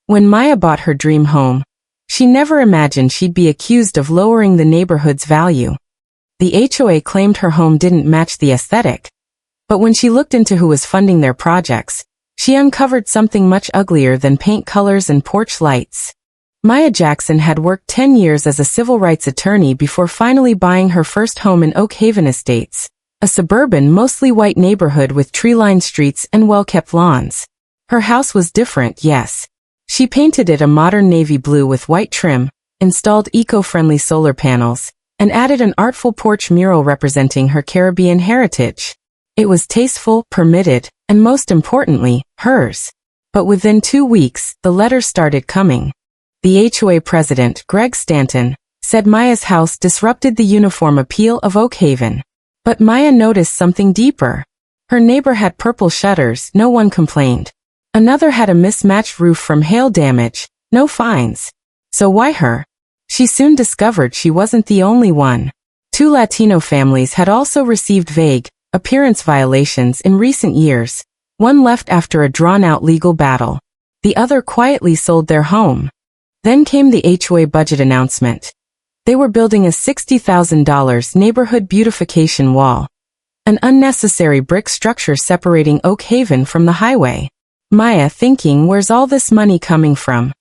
When Maya bought her dream home, she never imagined she'd be accused of lowering the neighborhood's value. The HOA claimed her home didn't match the aesthetic, but when she looked into who was funding their projects, she uncovered something much uglier than paint colors and porch lights. Maya Jackson had worked 10 years as a civil rights attorney before finally buying her first home in Oak Haven Estates, a suburban, mostly white neighborhood with tree-lined streets and well-kept lawns. Her house was different, yes. She painted it a modern navy blue with white trim, installed eco-friendly solar panels, and added an artful porch mural representing her Caribbean heritage. It was tasteful, permitted, and most importantly, hers. But within 2 weeks, the letters started coming. The HOA president, Greg Stanton, said Maya's house disrupted the uniform appeal of Oak Haven. But Maya noticed something deeper. Her neighbor had purple shutters, no one complained. Another had a mismatched roof from hail damage, no fines. So why her? She soon discovered she wasn't the only one. 2 Latino families had also received vague appearance violations in recent years. One left after a drawn-out legal battle. The other quietly sold their home. Then came the HOA budget announcement. They were building a $60,000 neighborhood beautification wall, an unnecessary brick structure separating Oak Haven from the highway. Maya, thinking, where's all this money coming from?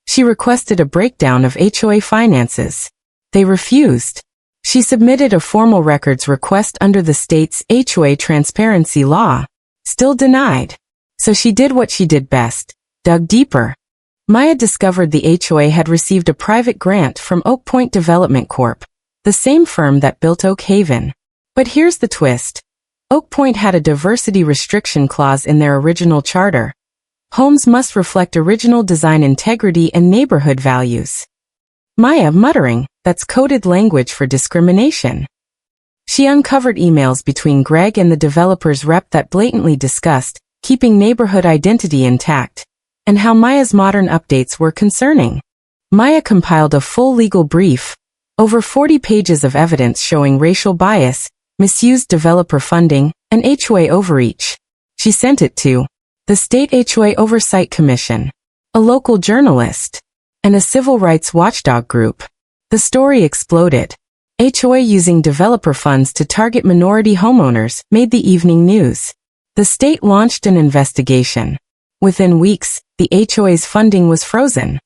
She requested a breakdown of HOA finances. They refused. She submitted a formal records request under the state's HOA transparency law. Still denied. So she did what she did best, dug deeper. Maya discovered the HOA had received a private grant from Oak Point Development Corp., the same firm that built Oak Haven. But here's the twist. Oak Point had a diversity restriction clause in their original charter. Homes must reflect original design integrity and neighborhood values. Maya, muttering, that's coded language for discrimination. She uncovered emails between Greg and the developer's rep that blatantly discussed keeping neighborhood identity intact, and how Maya's modern updates were concerning. Maya compiled a full legal brief, over 40 pages of evidence showing racial bias, misused developer funding, and HOA overreach. She sent it to the State HOA Oversight Commission, a local journalist, and a civil rights watchdog group. The story exploded. HOA using developer funds to target minority homeowners made the evening news. The state launched an investigation. Within weeks, the HOA's funding was frozen.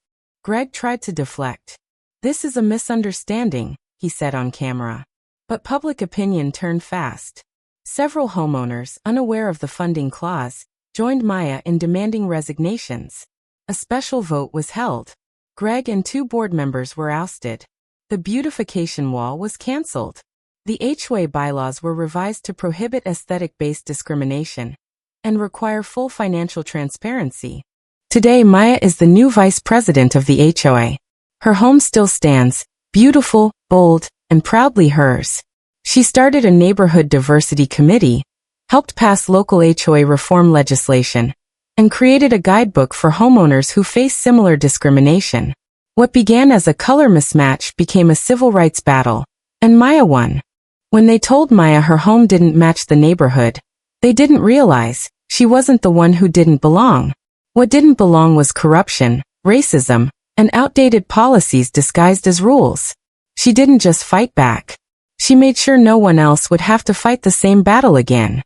Greg tried to deflect. This is a misunderstanding, he said on camera. But public opinion turned fast. Several homeowners, unaware of the funding clause, joined Maya in demanding resignations. A special vote was held. Greg and 2 board members were ousted. The beautification wall was canceled. The HOA bylaws were revised to prohibit aesthetic-based discrimination and require full financial transparency. Today, Maya is the new vice president of the HOA. Her home still stands, beautiful, bold, and proudly hers. She started a neighborhood diversity committee, helped pass local HOA reform legislation, and created a guidebook for homeowners who face similar discrimination. What began as a color mismatch became a civil rights battle, and Maya won. When they told Maya her home didn't match the neighborhood, they didn't realize she wasn't the one who didn't belong. What didn't belong was corruption, racism, and outdated policies disguised as rules. She didn't just fight back. She made sure no one else would have to fight the same battle again.